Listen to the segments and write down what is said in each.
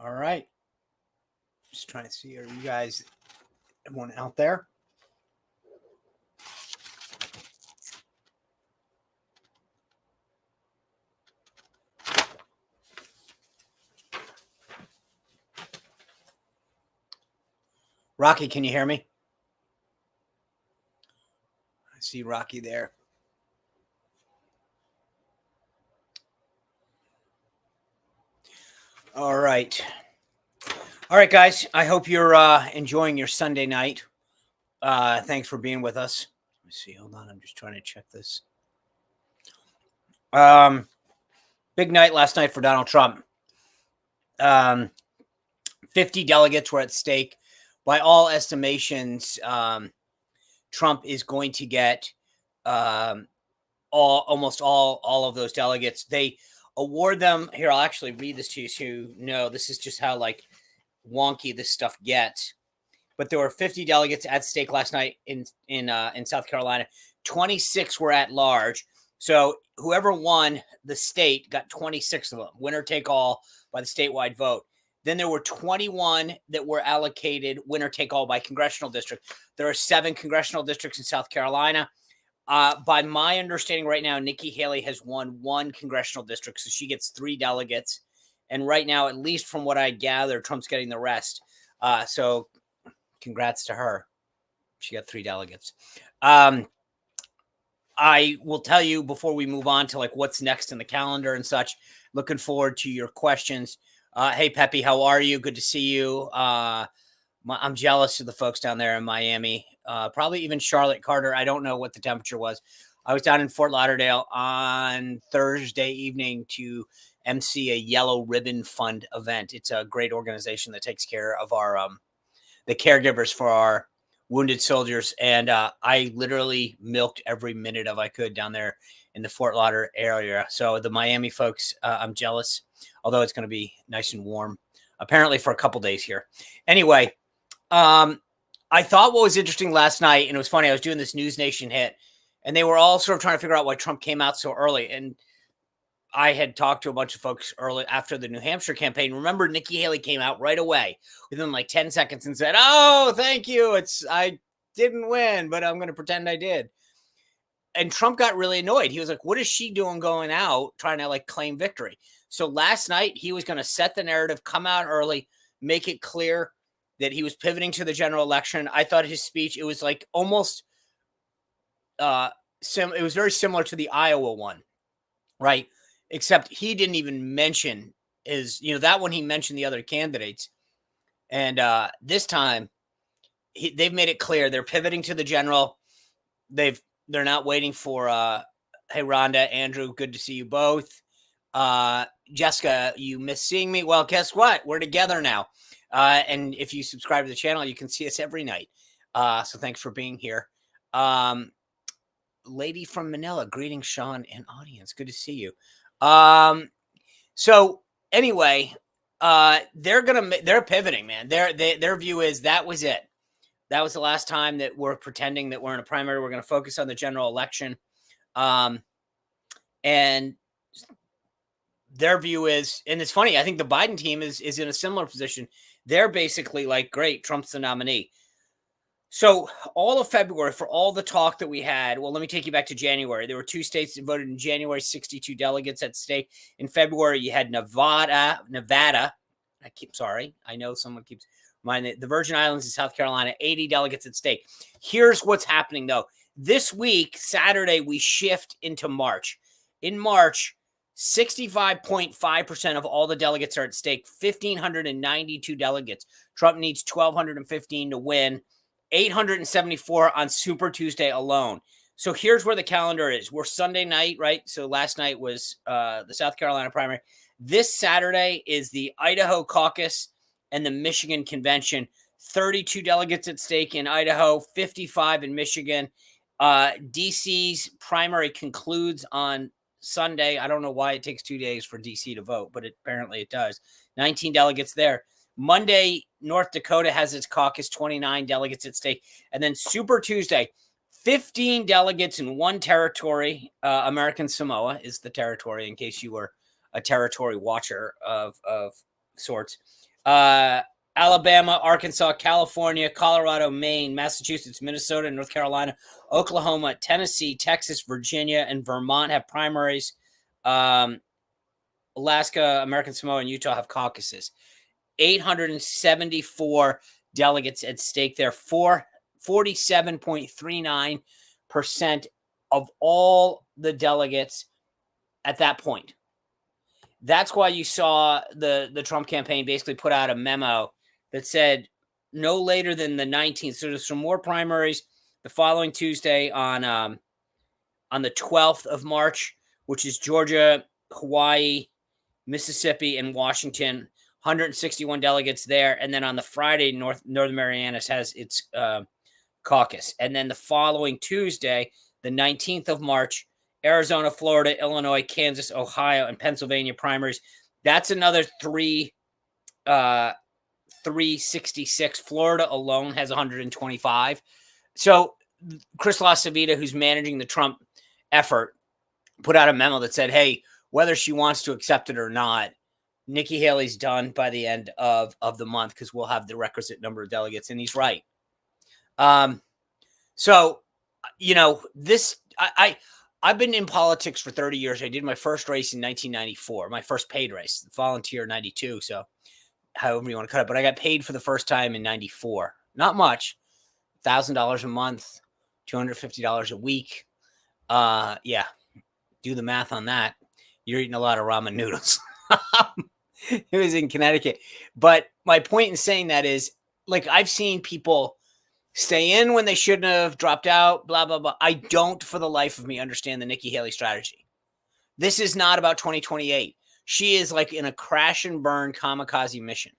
All right. Just trying to see, are you guys, everyone out there? Rocky, can you hear me? I see Rocky there. All right. All right, guys. I hope you're enjoying your Sunday night. Thanks for being with us. Let me see. Hold on. I'm just trying to check this. Big night last night for Donald Trump. 50 delegates were at stake. By all estimations, Trump is going to get almost all of those delegates. They award them here. I'll actually read this to you so you know this is just how like wonky this stuff gets. But there were 50 delegates at stake last night in South Carolina. 26 were at large. So whoever won the state got 26 of them, winner take all by the statewide vote. Then there were 21 that were allocated winner take all by congressional district. There are 7 congressional districts in South Carolina. By my understanding right now, Nikki Haley has won 1 congressional district, so she gets 3 delegates. And right now, at least from what I gather, Trump's getting the rest. So congrats to her. She got 3 delegates. I will tell you before we move on to like what's next in the calendar and such. Looking forward to your questions. Hey, Peppy, how are you? Good to see you. I'm jealous of the folks down there in Miami. Probably even Charlotte. Carter, I don't know what the temperature was. I was down in Fort Lauderdale on Thursday evening to MC a Yellow Ribbon Fund event. It's a great organization that takes care of our the caregivers for our wounded soldiers. And I literally milked every minute of I could down there in the Fort Lauderdale area. So the Miami folks, I'm jealous, although it's going to be nice and warm, apparently for a couple days here. Anyway, I thought what was interesting last night, and it was funny, I was doing this News Nation hit, and they were all sort of trying to figure out why Trump came out so early. And I had talked to a bunch of folks early after the New Hampshire campaign. Remember, Nikki Haley came out right away within like 10 seconds and said, "Oh, thank you. I didn't win, but I'm going to pretend I did." And Trump got really annoyed. He was like, "What is she doing going out trying to like claim victory?" So last night he was going to set the narrative, come out early, make it clear that he was pivoting to the general election. I thought his speech, it was like almost it was very similar to the Iowa one, right? Except he didn't even mention that one he mentioned the other candidates. And this time they've made it clear they're pivoting to the general. They're not waiting for hey Rhonda, Andrew, good to see you both. Jessica, you miss seeing me. Well, guess what? We're together now. And if you subscribe to the channel, you can see us every night. So thanks for being here. Lady from Manila, greeting Sean and audience. Good to see you. So anyway, they're pivoting, man. Their view is that was it. That was the last time that we're pretending that we're in a primary. We're going to focus on the general election. And their view is, and it's funny, I think the Biden team is in a similar position. They're basically like, great, Trump's the nominee. So all of February, for all the talk that we had, well, let me take you back to January. There were 2 states that voted in January, 62 delegates at stake. In February, you had Nevada. I know someone keeps reminding the Virgin Islands and South Carolina, 80 delegates at stake. Here's what's happening, though. This week, Saturday, we shift into March. In March, 65.5% of all the delegates are at stake, 1,592 delegates. Trump needs 1,215 to win. 874 on Super Tuesday alone. So here's where the calendar is. We're Sunday night, right? So last night was the South Carolina primary. This Saturday is the Idaho caucus and the Michigan convention. 32 delegates at stake in Idaho, 55 in Michigan. DC's primary concludes on Sunday. I don't know why it takes 2 days for DC to vote, but apparently it does. 19 delegates there. Monday, North Dakota has its caucus, 29 delegates at stake. And then Super Tuesday, 15 delegates in one territory. American Samoa is the territory, in case you were a territory watcher of sorts. Alabama, Arkansas, California, Colorado, Maine, Massachusetts, Minnesota, North Carolina, Oklahoma, Tennessee, Texas, Virginia, and Vermont have primaries. Alaska, American Samoa, and Utah have caucuses. 874 delegates at stake there. 47.39% of all the delegates at that point. That's why you saw the Trump campaign basically put out a memo that said no later than the 19th. So there's some more primaries the following Tuesday on the 12th of March, which is Georgia, Hawaii, Mississippi, and Washington. 161 delegates there. And then on the Friday, Northern Marianas has its caucus. And then the following Tuesday, the 19th of March, Arizona, Florida, Illinois, Kansas, Ohio, and Pennsylvania primaries. That's another 366. Florida alone has 125. So Chris LaCivita, who's managing the Trump effort, put out a memo that said, hey, whether she wants to accept it or not, Nikki Haley's done by the end of the month because we'll have the requisite number of delegates. And he's right. So, this, I've been in politics for 30 years. I did my first race in 1994, my first paid race, volunteer 92. So however you want to cut it, but I got paid for the first time in 94. Not much, $1,000 a month, $250 a week. Yeah, do the math on that. You're eating a lot of ramen noodles. It was in Connecticut. But my point in saying that is, like, I've seen people stay in when they shouldn't have, dropped out, blah, blah, blah. I don't, for the life of me, understand the Nikki Haley strategy. This is not about 2028. She is like in a crash and burn kamikaze mission.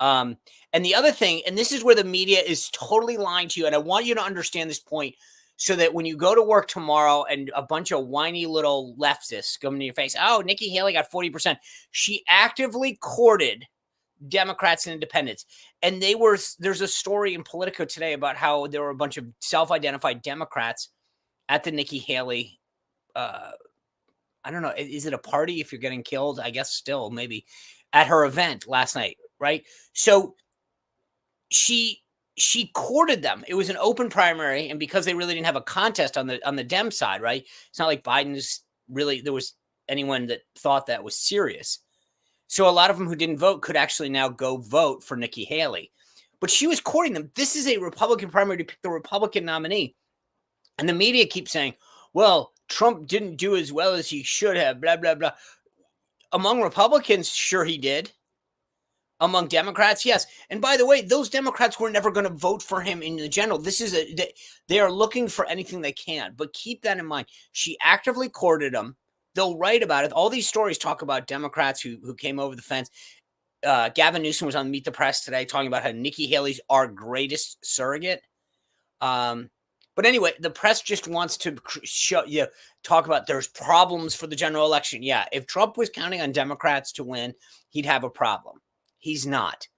And the other thing, and this is where the media is totally lying to you, and I want you to understand this point so that when you go to work tomorrow and a bunch of whiny little leftists come in your face, oh, Nikki Haley got 40%. She actively courted Democrats and independents. And there's a story in Politico today about how there were a bunch of self-identified Democrats at the Nikki Haley, I don't know, is it a party if you're getting killed? I guess still maybe at her event last night, right? So she courted them. It was an open primary, and because they really didn't have a contest on the Dem side, right? It's not like Biden's really, there was anyone that thought that was serious. So a lot of them who didn't vote could actually now go vote for Nikki Haley. But she was courting them. This is a Republican primary to pick the Republican nominee. And the media keeps saying, well, Trump didn't do as well as he should have, blah, blah, blah. Among Republicans, sure he did. Among Democrats, yes. And by the way, those Democrats were never going to vote for him in the general. They are looking for anything they can. But keep that in mind. She actively courted them. They'll write about it. All these stories talk about Democrats who came over the fence. Gavin Newsom was on Meet the Press today talking about how Nikki Haley's our greatest surrogate. But anyway, the press just wants to talk about there's problems for the general election. Yeah, if Trump was counting on Democrats to win, he'd have a problem. He's not.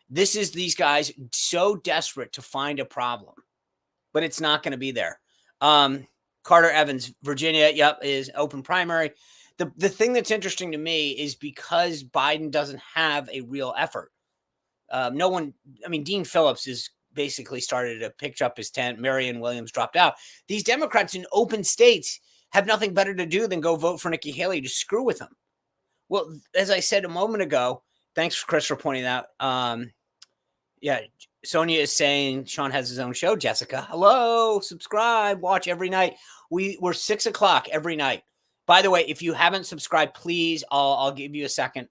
This is these guys so desperate to find a problem, but it's not going to be there. Carter Evans, Virginia, is open primary. The thing that's interesting to me is because Biden doesn't have a real effort. Dean Phillips is basically started to pick up his tent. Marianne Williams dropped out. These Democrats in open states have nothing better to do than go vote for Nikki Haley to screw with them. Well, as I said a moment ago, thanks, Chris, for pointing out. Sonia is saying Sean has his own show. Jessica, hello, subscribe, watch every night. We're 6 o'clock every night. By the way, if you haven't subscribed, please, I'll give you a second.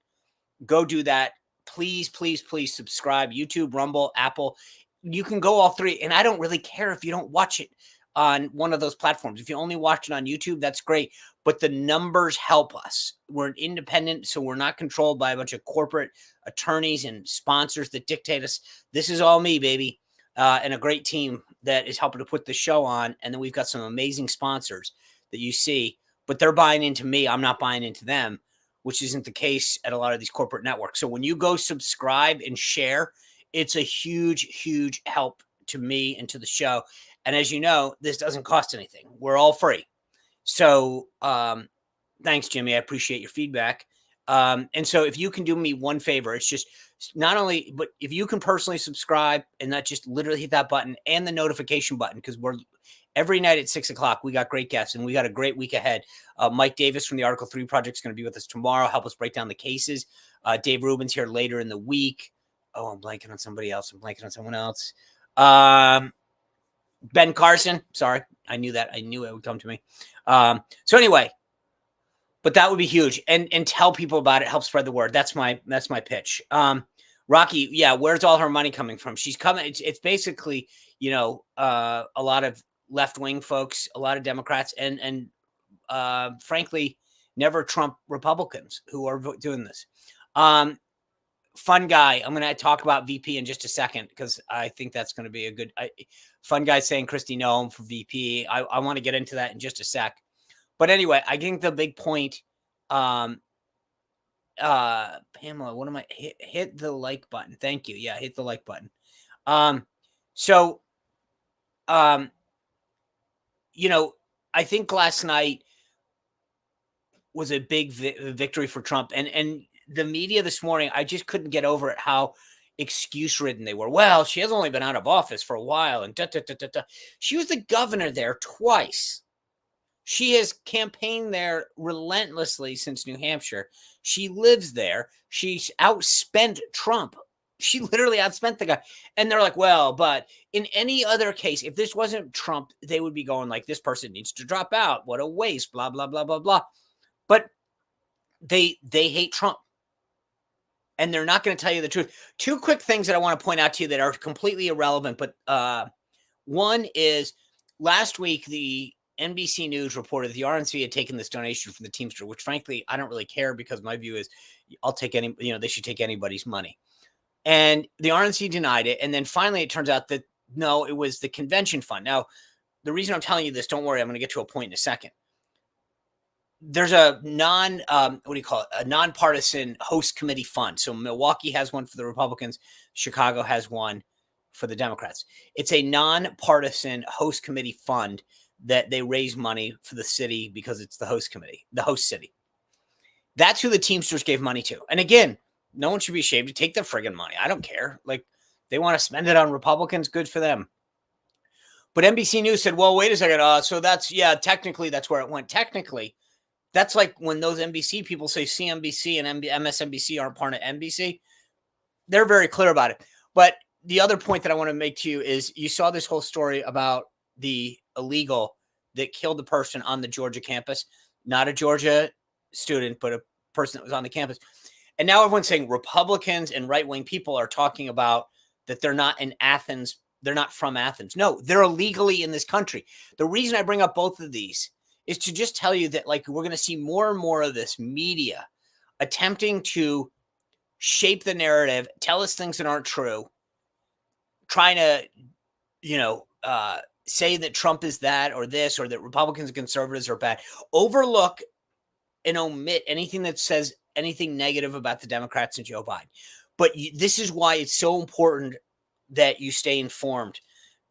Go do that. Please, please, please subscribe. YouTube, Rumble, Apple. You can go all three. And I don't really care if you don't watch it on one of those platforms. If you only watch it on YouTube, that's great. But the numbers help us. We're independent, so we're not controlled by a bunch of corporate attorneys and sponsors that dictate us. This is all me, baby, and a great team that is helping to put the show on. And then we've got some amazing sponsors that you see, but they're buying into me. I'm not buying into them, which isn't the case at a lot of these corporate networks. So when you go subscribe and share, it's a huge, huge help to me and to the show. And as you know, this doesn't cost anything. We're all free. So thanks, Jimmy. I appreciate your feedback. And so if you can do me one favor, it's just not only, but if you can personally subscribe and not just literally hit that button and the notification button, because we're every night at 6 o'clock, we got great guests and we got a great week ahead. Mike Davis from the Article 3 Project is going to be with us tomorrow, help us break down the cases. Dave Rubin's here later in the week. Oh, I'm blanking on somebody else. I'm blanking on someone else. Ben Carson. Sorry. I knew that. I knew it would come to me. So anyway, but that would be huge. And tell people about it. Help spread the word. That's my pitch. Rocky, yeah, where's all her money coming from? She's coming. It's basically, a lot of left-wing folks, a lot of Democrats, and frankly, never Trump Republicans who are doing this. Fun guy. I'm going to talk about VP in just a second because I think that's going to be a good fun guy saying Christy Noem for VP. I want to get into that in just a sec. But anyway, I think the big point, Pamela, what am I hit the like button? Thank you. Yeah, hit the like button. I think last night was a big victory for Trump, and the media this morning, I just couldn't get over it how excuse ridden they were. Well, she has only been out of office for a while, and she was the governor there twice. She has campaigned there relentlessly since New Hampshire. She lives there. She's outspent Trump. She literally outspent the guy. And they're like, well, but in any other case, if this wasn't Trump, they would be going like, this person needs to drop out. What a waste, blah, blah, blah, blah, blah. But they hate Trump. And they're not going to tell you the truth. Two quick things that I want to point out to you that are completely irrelevant. But one is last week, the NBC News reported the RNC had taken this donation from the Teamster, which frankly, I don't really care because my view is I'll take any, they should take anybody's money. And the RNC denied it. And then finally, it turns out that no, it was the convention fund. Now, the reason I'm telling you this, don't worry, I'm going to get to a point in a second. There's a nonpartisan host committee fund. So Milwaukee has one for the Republicans. Chicago has one for the Democrats. It's a nonpartisan host committee fund that they raise money for the city because it's the host committee, the host city. That's who the Teamsters gave money to. And again, no one should be ashamed to take their friggin' money. I don't care. Like, they want to spend it on Republicans, good for them. But NBC News said, well, wait a second. So technically that's where it went. Technically, that's like when those NBC people say CNBC and MSNBC aren't part of NBC. They're very clear about it. But the other point that I want to make to you is you saw this whole story about the illegal that killed the person on the Georgia campus, not a Georgia student, but a person that was on the campus. And now everyone's saying Republicans and right-wing people are talking about that they're not in Athens. They're not from Athens. No, they're illegally in this country. The reason I bring up both of these is to just tell you that, like, we're going to see more and more of this media attempting to shape the narrative, tell us things that aren't true, trying to, say that Trump is that or this, or that Republicans and conservatives are bad, overlook and omit anything that says anything negative about the Democrats and Joe Biden. But this is why it's so important that you stay informed,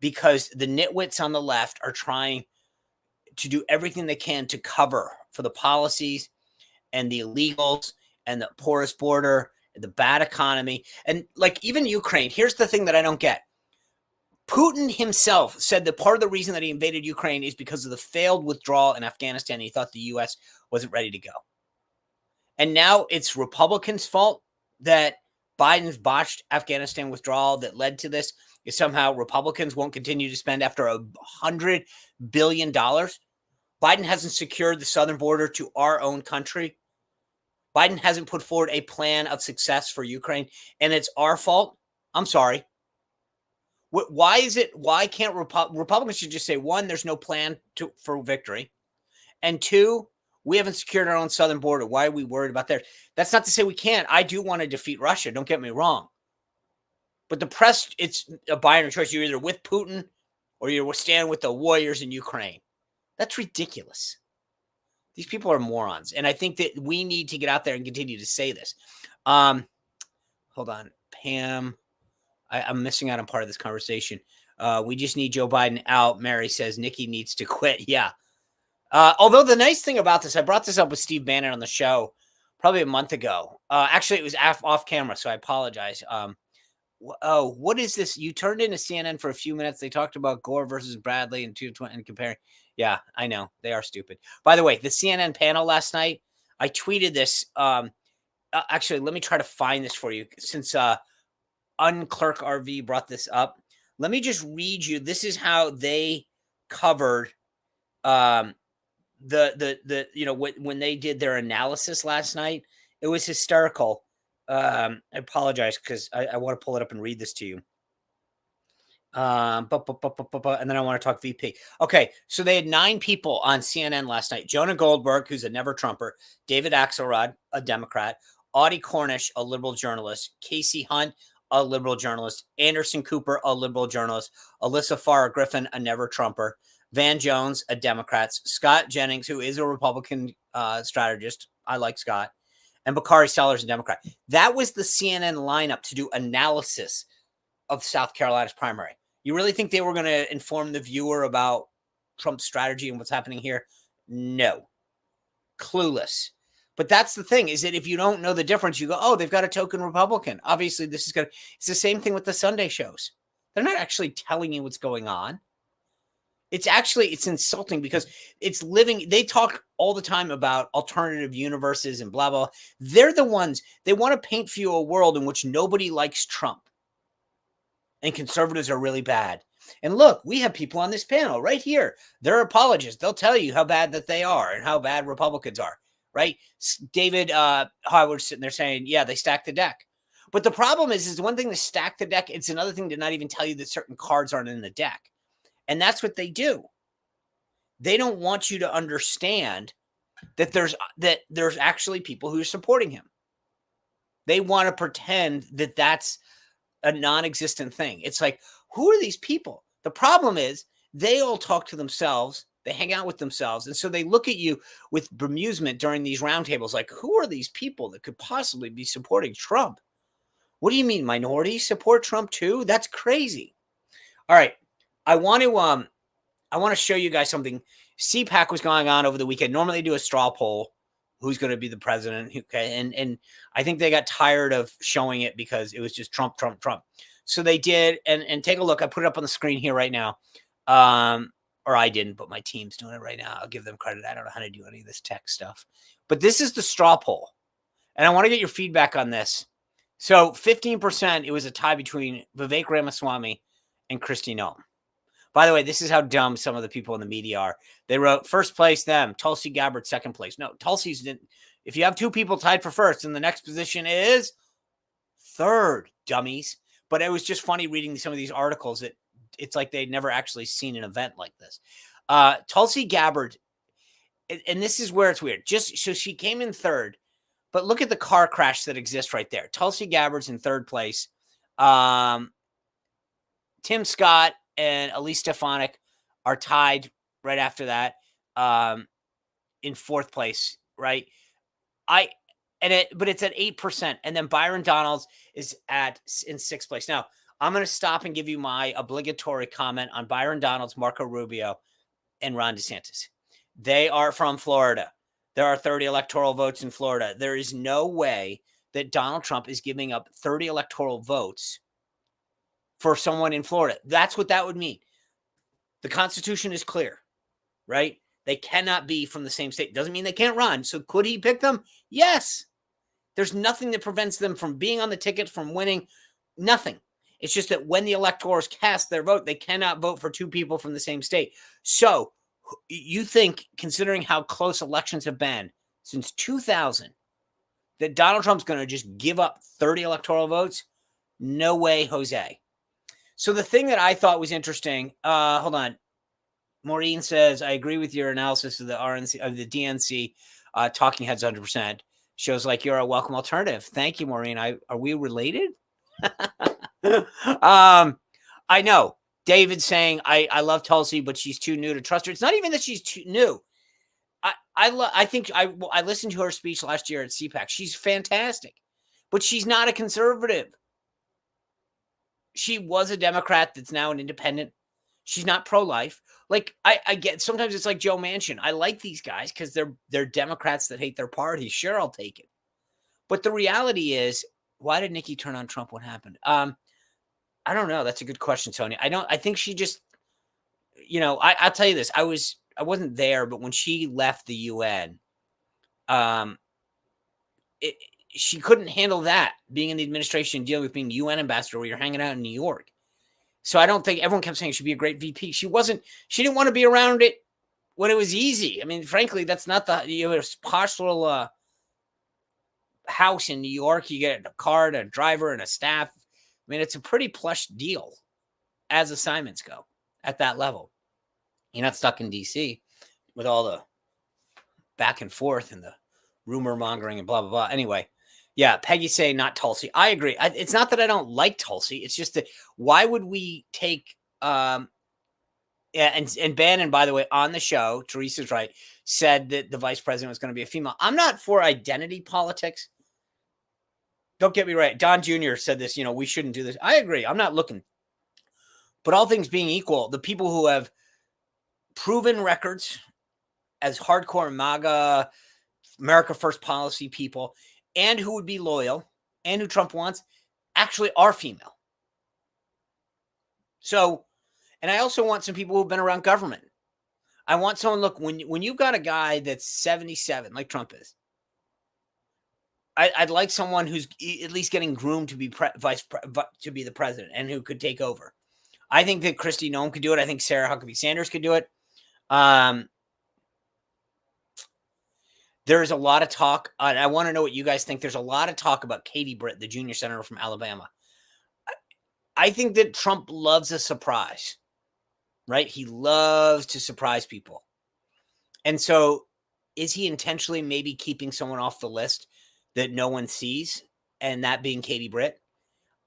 because the nitwits on the left are trying to do everything they can to cover for the policies and the illegals and the porous border and the bad economy. And like even Ukraine, here's the thing that I don't get. Putin himself said that part of the reason that he invaded Ukraine is because of the failed withdrawal in Afghanistan. He thought the U.S. wasn't ready to go. And now it's Republicans' fault that Biden's botched Afghanistan withdrawal that led to this. Is somehow Republicans won't continue to spend after $100 billion. Biden hasn't secured the southern border to our own country. Biden hasn't put forward a plan of success for Ukraine, and it's our fault. I'm sorry. Why is it? Why can't Republicans should just say, one, there's no plan for victory, and two, we haven't secured our own southern border. Why are we worried about theirs? That's not to say we can't. I do want to defeat Russia. Don't get me wrong. But the press, it's a binary choice. You're either with Putin or you stand with the warriors in Ukraine. That's ridiculous. These people are morons. And I think that we need to get out there and continue to say this. Hold on. Pam, I'm missing out on part of this conversation. We just need Joe Biden out. Mary says Nikki needs to quit. Yeah. Although the nice thing about this, I brought this up with Steve Bannon on the show probably a month ago. Actually, it was off camera, so I apologize. What is this? You turned into CNN for a few minutes. They talked about Gore versus Bradley and 220 and comparing. Yeah, I know. They are stupid. By the way, the CNN panel last night, I tweeted this. Actually, let me try to find this for you since Unclerk RV brought this up. Let me just read you. This is how they covered the when they did their analysis last night. It was hysterical. I apologize because I want to pull it up and read this to you. And then I want to talk VP. Okay, so they had 9 people on CNN last night. Jonah Goldberg, who's a never Trumper, David Axelrod, a Democrat, Audie Cornish, a liberal journalist, Casey Hunt, a liberal journalist, Anderson Cooper, a liberal journalist, Alyssa Farrar Griffin, a never Trumper, Van Jones, a Democrat, Scott Jennings, who is a Republican strategist. I like Scott. And Bakari Sellers, a Democrat. That was the CNN lineup to do analysis of South Carolina's primary. You really think they were going to inform the viewer about Trump's strategy and what's happening here? No. Clueless. But that's the thing, is that if you don't know the difference, you go, oh, they've got a token Republican. Obviously, this is it's the same thing with the Sunday shows. They're not actually telling you what's going on. It's insulting because it's living. They talk all the time about alternative universes and blah, blah. They're the ones, they want to paint for you a world in which nobody likes Trump and conservatives are really bad. And look, we have people on this panel right here. They're apologists. They'll tell you how bad that they are and how bad Republicans are, right? David Howard's sitting there saying, yeah, they stack the deck. But the problem is one thing to stack the deck. It's another thing to not even tell you that certain cards aren't in the deck. And that's what they do. They don't want you to understand that there's actually people who are supporting him. They want to pretend that that's a non-existent thing. It's like, who are these people? The problem is they all talk to themselves. They hang out with themselves. And so they look at you with bemusement during these roundtables. Like, who are these people that could possibly be supporting Trump? What do you mean minorities support Trump too? That's crazy. All right. I want to show you guys something. CPAC was going on over the weekend. Normally they do a straw poll. Who's going to be the president? Okay. And I think they got tired of showing it because it was just Trump, Trump, Trump. So they did. And take a look. I put it up on the screen here right now. Or I didn't, but my team's doing it right now. I'll give them credit. I don't know how to do any of this tech stuff. But this is the straw poll. And I want to get your feedback on this. So 15%, it was a tie between Vivek Ramaswamy and Kristi Noem. By the way, this is how dumb some of the people in the media are. They wrote first place them, Tulsi Gabbard second place. No, Tulsi's didn't. If you have 2 people tied for first, and the next position is third, dummies. But it was just funny reading some of these articles that it's like they'd never actually seen an event like this. Tulsi Gabbard, and this is where it's weird. Just so she came in third, but look at the car crash that exists right there. Tulsi Gabbard's in third place. Tim Scott and Elise Stefanik are tied right after that in fourth place, right? But it's at 8%. And then Byron Donalds is in sixth place. Now, I'm going to stop and give you my obligatory comment on Byron Donalds, Marco Rubio, and Ron DeSantis. They are from Florida. There are 30 electoral votes in Florida. There is no way that Donald Trump is giving up 30 electoral votes for someone in Florida. That's what that would mean. The Constitution is clear, right? They cannot be from the same state. Doesn't mean they can't run. So could he pick them? Yes. There's nothing that prevents them from being on the ticket, from winning. Nothing. It's just that when the electors cast their vote, they cannot vote for 2 people from the same state. So you think, considering how close elections have been since 2000, that Donald Trump's going to just give up 30 electoral votes? No way, Jose. So the thing that I thought was interesting, hold on. Maureen says, I agree with your analysis of the RNC, of the DNC talking heads 100%. Shows like you're a welcome alternative. Thank you, Maureen. Are we related? I know. David's saying, I love Tulsi, but she's too new to trust her. It's not even that she's too new. I think I listened to her speech last year at CPAC. She's fantastic, but she's not a conservative. She was a Democrat that's now an independent. She's not pro-life. Like I get, sometimes it's like Joe Manchin. I like these guys because they're Democrats that hate their party. Sure, I'll take it. But the reality is, why did Nikki turn on Trump? What happened? I don't know. That's a good question, Tony. I think she just, I'll tell you this. I wasn't there, but when she left the UN, it, she couldn't handle that, being in the administration, dealing with being UN ambassador where you're hanging out in New York. So I don't think, everyone kept saying she'd be a great VP. She didn't want to be around it when it was easy. I mean, frankly, that's not a posh little house in New York. You get a car and a driver and a staff. I mean, it's a pretty plush deal as assignments go at that level. You're not stuck in DC with all the back and forth and the rumor mongering and blah, blah, blah. Anyway, yeah, Peggy saying not Tulsi. I agree. It's not that I don't like Tulsi. It's just that why would we take and Bannon, by the way, on the show, Teresa's right, said that the vice president was going to be a female. I'm not for identity politics. Don't get me right. Don Jr. said this, we shouldn't do this. I agree. I'm not looking. But all things being equal, the people who have proven records as hardcore MAGA, America First policy people, and who would be loyal and who Trump wants, actually are female. So, and I also want some people who've been around government. I want someone, look, when you've got a guy that's 77, like Trump is, I'd like someone who's at least getting groomed to be to be the president and who could take over. I think that Kristi Noem could do it. I think Sarah Huckabee Sanders could do it. There's a lot of talk, and I want to know what you guys think. There's a lot of talk about Katie Britt, the junior senator from Alabama. I think that Trump loves a surprise, right? He loves to surprise people. And so is he intentionally maybe keeping someone off the list that no one sees, and that being Katie Britt?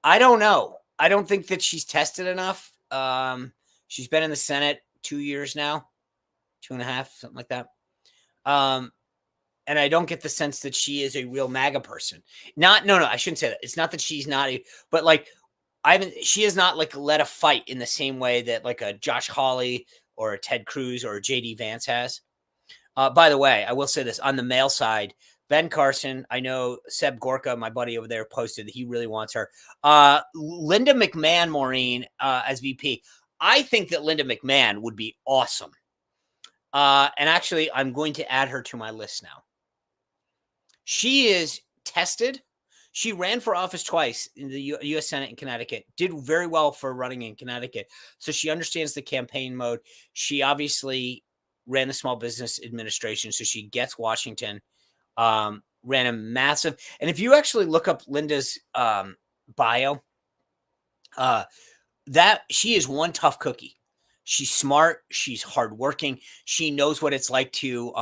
I don't know. I don't think that she's tested enough. She's been in the Senate 2 years now, 2.5, something like that. And I don't get the sense that she is a real MAGA person. No, I shouldn't say that. It's not that she's not, but like, she has not like led a fight in the same way that like a Josh Hawley or a Ted Cruz or a JD Vance has. By the way, I will say this on the male side, Ben Carson, I know Seb Gorka, my buddy over there, posted that he really wants her. Linda McMahon, Maureen, as VP. I think that Linda McMahon would be awesome. And actually, I'm going to add her to my list now. She is tested. She ran for office twice in the U.S. Senate in Connecticut, did very well for running in Connecticut. So she understands the campaign mode. She obviously ran the Small Business Administration, so she gets Washington, ran a massive. And if you actually look up Linda's bio, that she is one tough cookie. She's smart. She's hardworking. She knows what it's like to,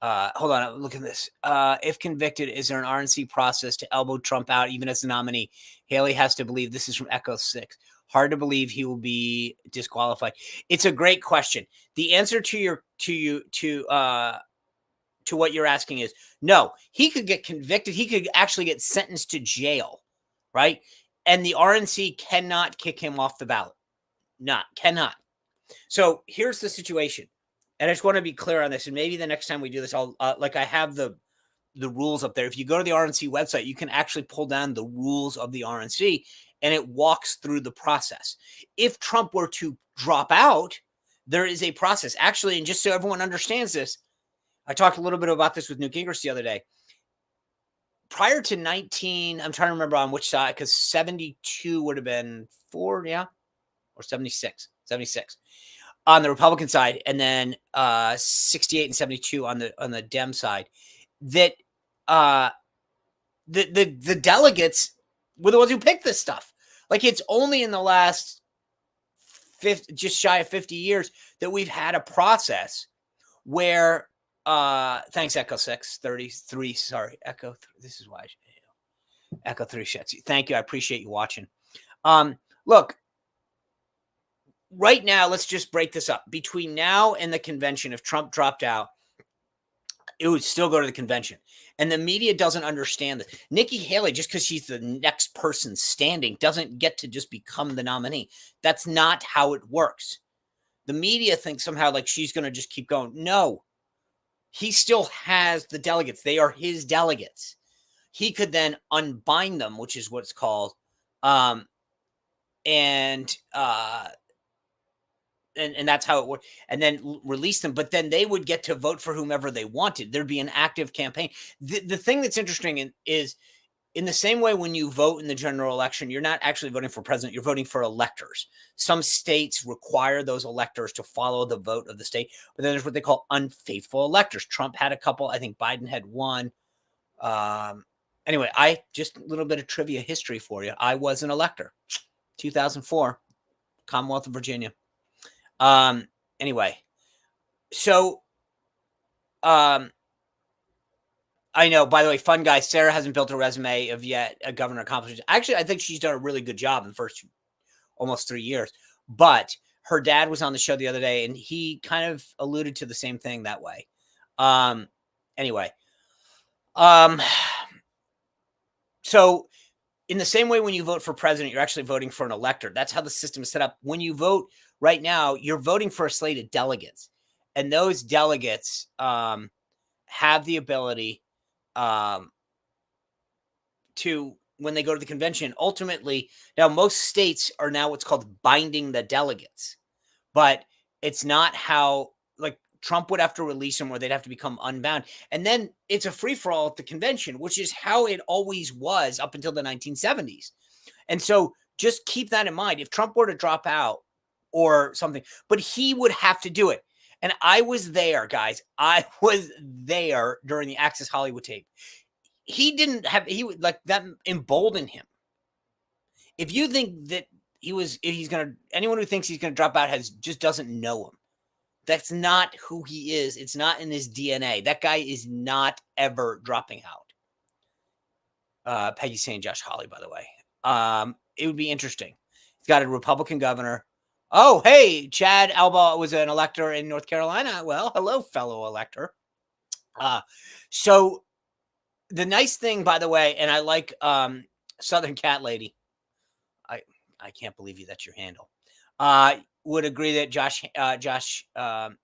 hold on, look at this. If convicted, is there an RNC process to elbow Trump out, even as the nominee? Haley has to believe, this is from Echo 6. Hard to believe he will be disqualified. It's a great question. The answer to what you're asking is no. He could get convicted. He could actually get sentenced to jail, right? And the RNC cannot kick him off the ballot. Cannot. So here's the situation. And I just want to be clear on this. And maybe the next time we do this, I'll I have the rules up there. If you go to the RNC website, you can actually pull down the rules of the RNC and it walks through the process. If Trump were to drop out, there is a process. Actually, and just so everyone understands this, I talked a little bit about this with Newt Gingrich the other day. Prior to I'm trying to remember on which side, because 72 would have been 4, yeah? Or 76 on the Republican side, and then 68 and 72 on the Dem side. That the delegates were the ones who picked this stuff. Like, it's only in the last just shy of 50 years that we've had a process where thanks Echo 633. Sorry, Echo 3. This is why Echo 3 shuts you. Thank you. I appreciate you watching. Look. Right now, let's just break this up. Between now and the convention, if Trump dropped out, it would still go to the convention. And the media doesn't understand this. Nikki Haley, just because she's the next person standing, doesn't get to just become the nominee. That's not how it works. The media thinks somehow like she's going to just keep going. No. He still has the delegates. They are his delegates. he could then unbind them, which is what it's called, and that's how it worked, and then release them. But then they would get to vote for whomever they wanted. There'd be an active campaign. The thing that's interesting is, in the same way when you vote in the general election, you're not actually voting for president, you're voting for electors. Some states require those electors to follow the vote of the state, but then there's what they call unfaithful electors. Trump had a couple. I think Biden had one. Anyway, just a little bit of trivia history for you. I was an elector, 2004, Commonwealth of Virginia. Anyway, so, I know, by the way, fun guy, Sarah hasn't built a resume of yet a governor accomplishment. Actually, I think she's done a really good job in the first almost 3 years, but her dad was on the show the other day and he kind of alluded to the same thing that way. Anyway, so in the same way, when you vote for president, you're actually voting for an elector. That's how the system is set up. When you vote right now, you're voting for a slate of delegates, and those delegates have the ability to, when they go to the convention, ultimately, now most states are now what's called binding the delegates, but it's not how, like, Trump would have to release them, or they'd have to become unbound. And then it's a free-for-all at the convention, which is how it always was up until the 1970s. And so just keep that in mind. If Trump were to drop out or something, but he would have to do it. And I was there, guys. I was there during the Access Hollywood tape. He didn't have, he would, like, that emboldened him. If you think that anyone who thinks he's going to drop out just doesn't know him. That's not who he is. It's not in his DNA. That guy is not ever dropping out. Peggy's saying Josh Hawley, by the way. It would be interesting. He's got a Republican governor. Oh, hey, Chad Alba was an elector in North Carolina. Well, hello, fellow elector. So the nice thing, by the way, and I like Southern Cat Lady. I can't believe you. That's your handle. Would agree that Josh Hawley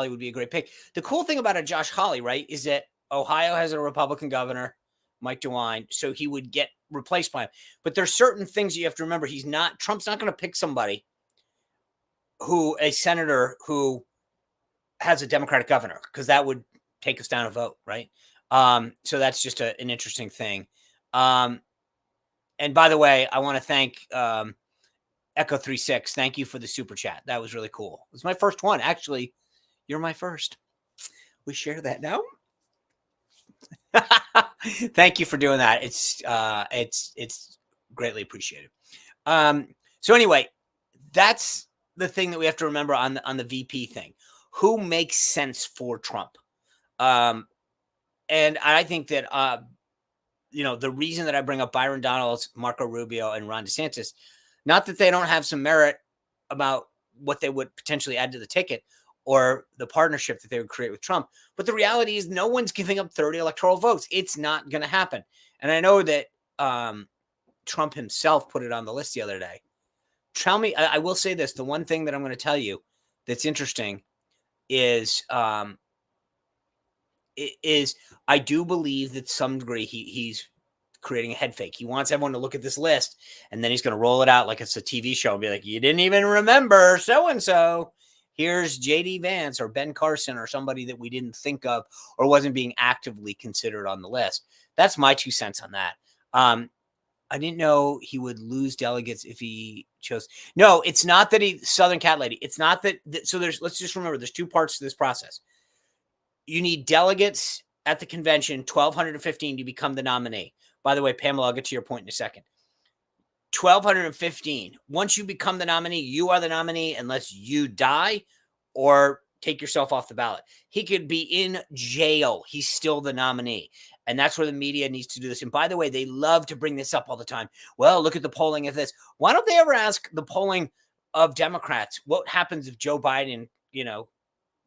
would be a great pick. The cool thing about a Josh Hawley, right, is that Ohio has a Republican governor, Mike DeWine, so he would get replaced by him. But there's certain things you have to remember. Trump's not going to pick somebody a senator who has a Democratic governor, because that would take us down a vote, right? So that's just an interesting thing. And by the way, I want to thank Echo36. Thank you for the super chat. That was really cool. It was my first one. Actually, you're my first. We share that now. Thank you for doing that. It's greatly appreciated. So anyway, that's the thing that we have to remember on the VP thing. Who makes sense for Trump? And I think that the reason that I bring up Byron Donalds, Marco Rubio, and Ron DeSantis, not that they don't have some merit about what they would potentially add to the ticket or the partnership that they would create with Trump, but the reality is no one's giving up 30 electoral votes. It's not going to happen. And I know that Trump himself put it on the list the other day. Tell me, I will say this, the one thing that I'm going to tell you that's interesting is I do believe that to some degree he's creating a head fake. He wants everyone to look at this list, and then he's going to roll it out like it's a TV show and be like, you didn't even remember so-and-so. Here's JD Vance or Ben Carson or somebody that we didn't think of or wasn't being actively considered on the list. That's my 2 cents on that. I didn't know he would lose delegates if he chose. No, it's not that Southern Cat Lady. It's not that. So let's just remember, there's 2 parts to this process. You need delegates at the convention, 1,215 to become the nominee. By the way, Pamela, I'll get to your point in a second. 1,215. Once you become the nominee, you are the nominee unless you die or take yourself off the ballot. He could be in jail. He's still the nominee. And that's where the media needs to do this. And by the way, they love to bring this up all the time. Well, look at the polling of this. Why don't they ever ask the polling of Democrats what happens if Joe Biden,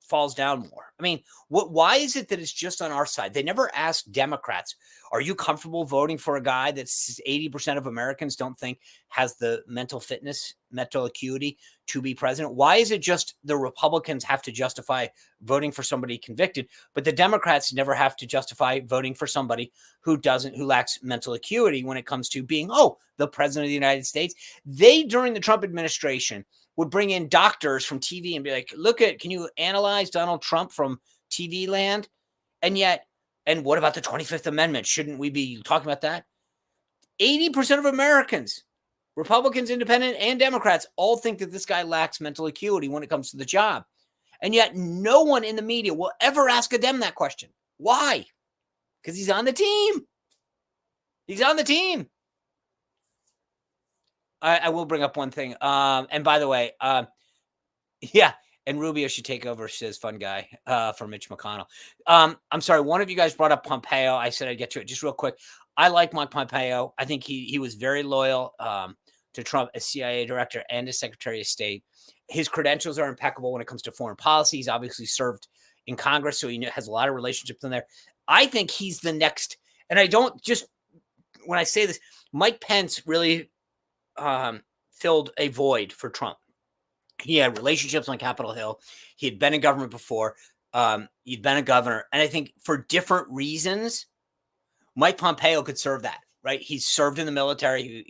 falls down more. I mean, why is it that it's just on our side? They never ask Democrats, are you comfortable voting for a guy that's 80% of Americans don't think has the mental fitness, mental acuity to be president? Why is it just the Republicans have to justify voting for somebody convicted, but the Democrats never have to justify voting for somebody who lacks mental acuity when it comes to being, the president of the United States? They, during the Trump administration, would bring in doctors from TV and be like, can you analyze Donald Trump from TV land? And what about the 25th Amendment? Shouldn't we be talking about that? 80% of Americans, Republicans, Independent, and Democrats, all think that this guy lacks mental acuity when it comes to the job. And yet no one in the media will ever ask them that question. Why? Because he's on the team. He's on the team. I will bring up one thing. And by the way, yeah, and Rubio should take over, says fun guy for Mitch McConnell. I'm sorry, one of you guys brought up Pompeo. I said I'd get to it just real quick. I like Mike Pompeo. I think he was very loyal to Trump as CIA director and as Secretary of State. His credentials are impeccable when it comes to foreign policy. He's obviously served in Congress, so he has a lot of relationships in there. I think he's the next, and I don't just, when I say this, Mike Pence really filled a void for Trump. He had relationships on Capitol Hill. He had been in government before. He'd been a governor. And I think for different reasons, Mike Pompeo could serve that, right? He served in the military.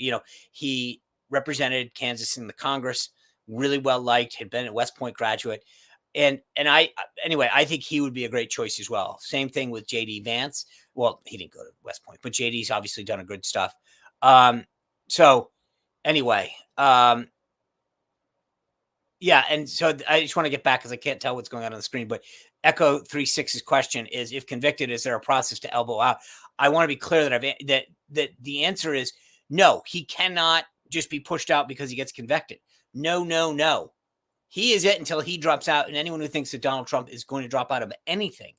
He represented Kansas in the Congress, really well liked, had been a West Point graduate. And I think he would be a great choice as well. Same thing with JD Vance. Well, he didn't go to West Point, but JD's obviously done a good stuff. Yeah, and so I just want to get back because I can't tell what's going on the screen. But Echo 36's question is: if convicted, is there a process to elbow out? I want to be clear that that the answer is no. He cannot just be pushed out because he gets convicted. No. He is it until he drops out. And anyone who thinks that Donald Trump is going to drop out of anything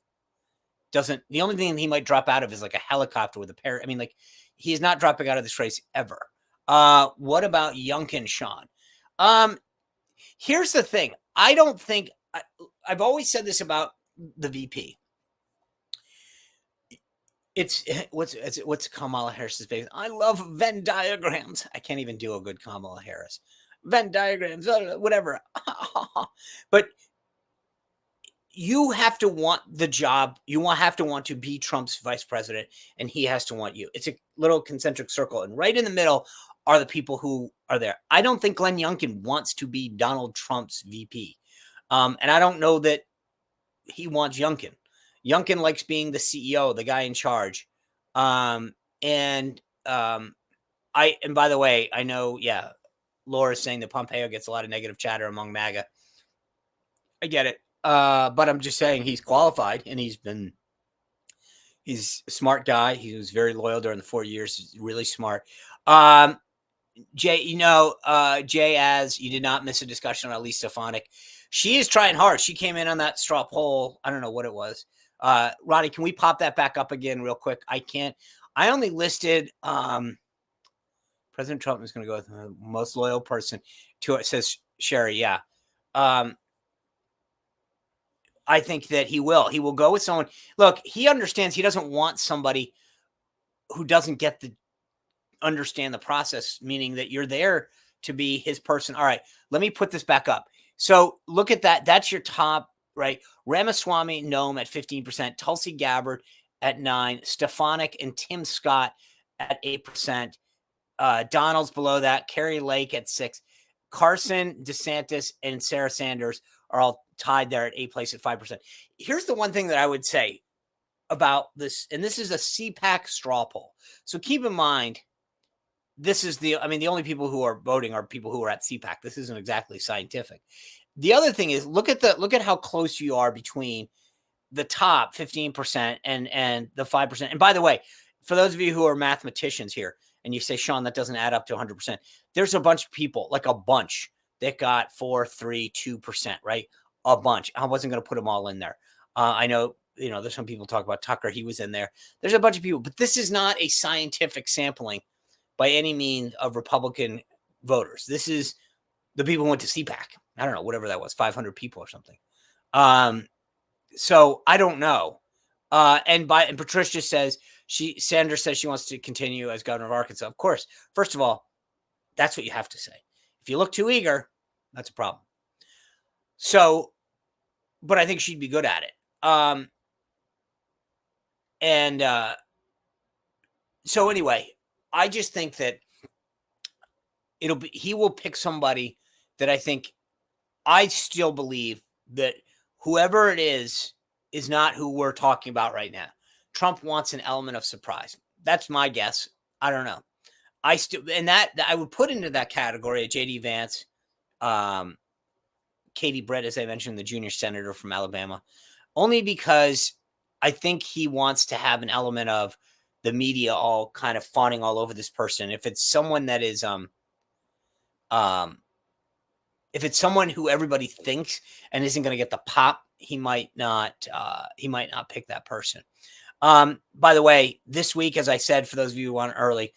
doesn't. The only thing he might drop out of is like a helicopter with a pair. I mean, like, he is not dropping out of this race ever. What about Youngkin, Sean? Here's the thing. I don't think I've always said this about the VP. What's Kamala Harris's base? I love Venn diagrams. I can't even do a good Kamala Harris. Venn diagrams, whatever. But you have to want the job. You have to want to be Trump's vice president, and he has to want you. It's a little concentric circle, and right in the middle are the people who are there. I don't think Glenn Youngkin wants to be Donald Trump's VP. And I don't know that he wants Youngkin. Youngkin likes being the CEO, the guy in charge. And by the way, I know, Laura's saying that Pompeo gets a lot of negative chatter among MAGA. I get it. But I'm just saying he's qualified, and he's a smart guy. He was very loyal during the 4 years. He's really smart. Jay, Jay, as you did not miss a discussion on Elise Stefanik. She is trying hard. She came in on that straw poll. I don't know what it was. Ronnie, can we pop that back up again real quick? I can't. I only listed President Trump is going to go with the most loyal person to it, says Sherry. Yeah. I think that he will. He will go with someone. Look, he understands he doesn't want somebody who doesn't understand the process, meaning that you're there to be his person. All right, let me put this back up. So look at that. That's your top, right? Ramaswamy Noam at 15%, Tulsi Gabbard at 9%, Stefanik and Tim Scott at 8%, Donald's below that, Carrie Lake at 6%, Carson, DeSantis, and Sarah Sanders are all tied there at 8th place at 5%. Here's the one thing that I would say about this, and this is a CPAC straw poll. So keep in mind, this is the only people who are voting are people who are at CPAC. This isn't exactly scientific. The other thing is look at how close you are between the top 15% and the 5%. And by the way, for those of you who are mathematicians here, and you say, Sean, that doesn't add up to 100%. There's a bunch of people, like a bunch, that got 4, 3, 2%, right? A bunch. I wasn't going to put them all in there. I know, there's some people talk about Tucker. He was in there. There's a bunch of people, but this is not a scientific sampling by any means of Republican voters. This is the people who went to CPAC. I don't know, whatever that was, 500 people or something. So I don't know. And Patricia says Sanders says she wants to continue as governor of Arkansas. Of course, first of all, that's what you have to say. If you look too eager, that's a problem. So, but I think she'd be good at it. So anyway, I just think that he will pick somebody that I still believe that whoever it is not who we're talking about right now. Trump wants an element of surprise. That's my guess. I don't know. I would put into that category JD Vance, Katie Britt, as I mentioned, the junior senator from Alabama, only because I think he wants to have an element of the media all kind of fawning all over this person. If it's someone that is, if it's someone who everybody thinks and isn't going to get the pop, he might not pick that person. By the way, this week, as I said, for those of you who want early,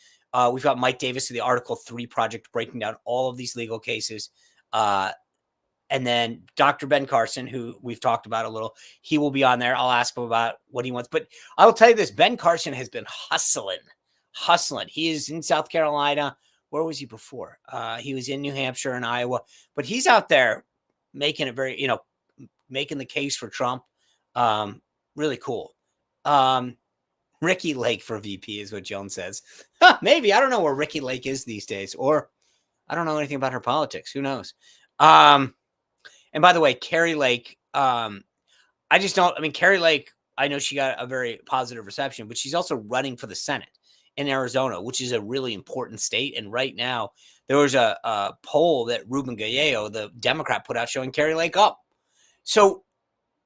we've got Mike Davis of the Article 3 Project breaking down all of these legal cases. And then Dr. Ben Carson, who we've talked about a little, he will be on there. I'll ask him about what he wants. But I will tell you this, Ben Carson has been hustling. He is in South Carolina. Where was he before? He was in New Hampshire and Iowa. But he's out there making it making the case for Trump. Really cool. Ricky Lake for VP is what Joan says. Maybe. I don't know where Ricky Lake is these days. Or I don't know anything about her politics. Who knows? And by the way, Carrie Lake, Carrie Lake, I know she got a very positive reception, but she's also running for the Senate in Arizona, which is a really important state. And right now, there was a poll that Ruben Gallego, the Democrat, put out showing Carrie Lake up. So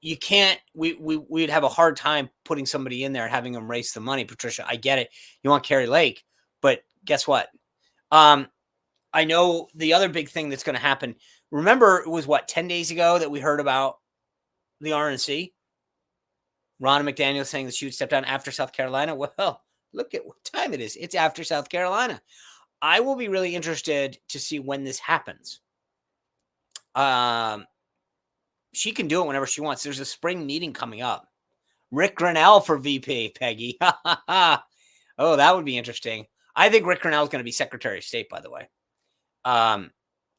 you can't, we'd have a hard time putting somebody in there and having them race the money. Patricia, I get it. You want Carrie Lake, but guess what? I know the other big thing that's going to happen. Remember, it was 10 days ago that we heard about the RNC? Ronna McDaniel saying that she would step down after South Carolina. Well, look at what time it is. It's after South Carolina. I will be really interested to see when this happens. She can do it whenever she wants. There's a spring meeting coming up. Rick Grinnell for VP, Peggy. Oh, that would be interesting. I think Rick Grinnell is going to be Secretary of State, by the way.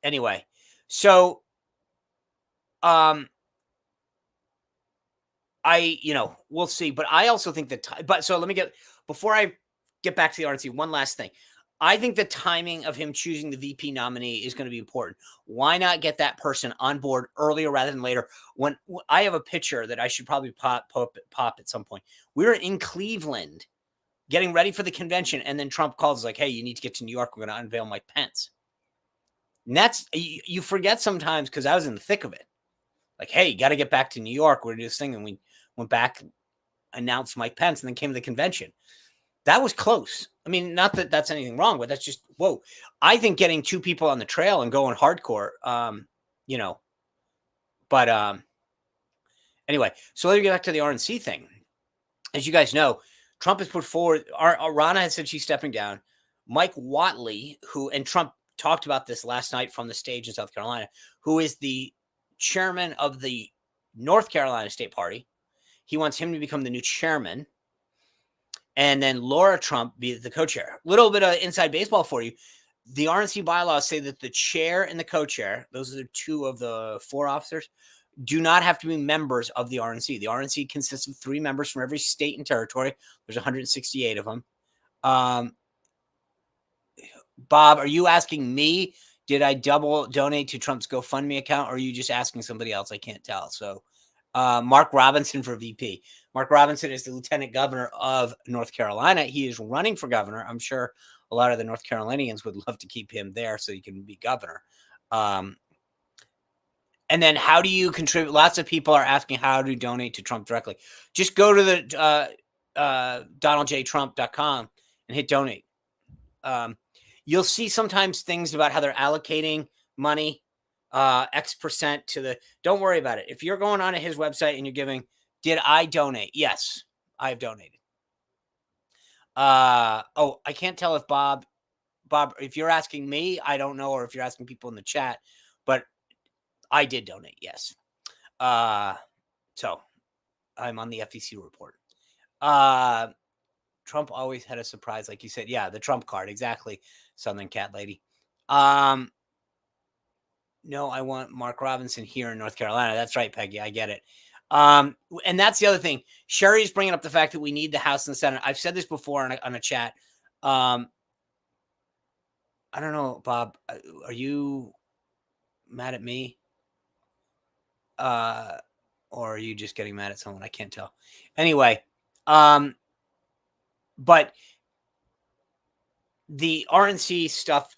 Anyway, so we'll see. But I also think that so let me before I get back to the RNC, one last thing. I think the timing of him choosing the VP nominee is going to be important. Why not get that person on board earlier rather than later? When I have a picture that I should probably pop at some point. We were in Cleveland getting ready for the convention, and then Trump calls like, "Hey, you need to get to New York. We're going to unveil Mike Pence." And that's, you forget sometimes, because I was in the thick of it. Like, hey, you got to get back to New York. We're going to do this thing. And we went back, announced Mike Pence, and then came to the convention. That was close. I mean, not that that's anything wrong, but that's just, whoa. I think getting two people on the trail and going hardcore, but anyway, so let me get back to the RNC thing. As you guys know, Trump has put forward, Ronna has said she's stepping down. Mike Whatley, and Trump talked about this last night from the stage in South Carolina, who is the chairman of the North Carolina State Party. He wants him to become the new chairman. And then Laura Trump be the co-chair. Little bit of inside baseball for you. The RNC bylaws say that the chair and the co-chair, those are two of the four officers, do not have to be members of the RNC. The RNC consists of 3 members from every state and territory. There's 168 of them. Bob, are you asking me, did I double donate to Trump's GoFundMe account, or are you just asking somebody else? I can't tell. So Mark Robinson for VP. Mark Robinson is the lieutenant governor of North Carolina. He is running for governor. I'm sure a lot of the North Carolinians would love to keep him there so he can be governor. And then how do you contribute? Lots of people are asking how to donate to Trump directly. Just go to the DonaldJTrump.com and hit donate. You'll see sometimes things about how they're allocating money, X% to the, don't worry about it. If you're going on to his website and you're giving, did I donate? Yes, I have donated. I can't tell if Bob, if you're asking me, I don't know, or if you're asking people in the chat, but I did donate. Yes. So I'm on the FEC report. Trump always had a surprise, like you said. Yeah, the Trump card, exactly. Southern Cat Lady. No, I want Mark Robinson here in North Carolina. That's right, Peggy. I get it. And that's the other thing. Sherry's bringing up the fact that we need the House and the Senate. I've said this before on a chat. I don't know, Bob. Are you mad at me? Or are you just getting mad at someone? I can't tell. Anyway, but the RNC stuff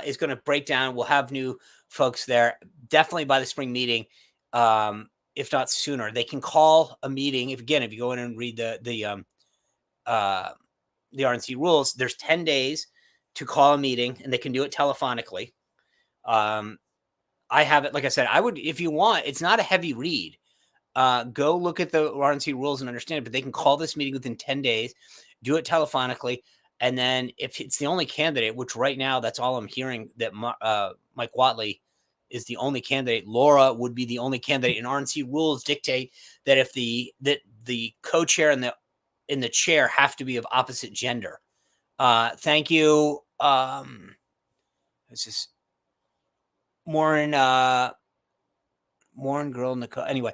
is going to break down. We'll have new folks there definitely by the spring meeting, if not sooner. They can call a meeting. If you go in and read the RNC rules, there's 10 days to call a meeting, and they can do it telephonically. I have it, like I said, I would, if you want, it's not a heavy read. Go look at the RNC rules and understand it, but they can call this meeting within 10 days, do it telephonically. And then if it's the only candidate, which right now, that's all I'm hearing, that Mike Whatley is the only candidate, Laura would be the only candidate, and RNC rules dictate that if the co-chair and the chair have to be of opposite gender. Thank you. This is Warren Girl Nicole. Anyway,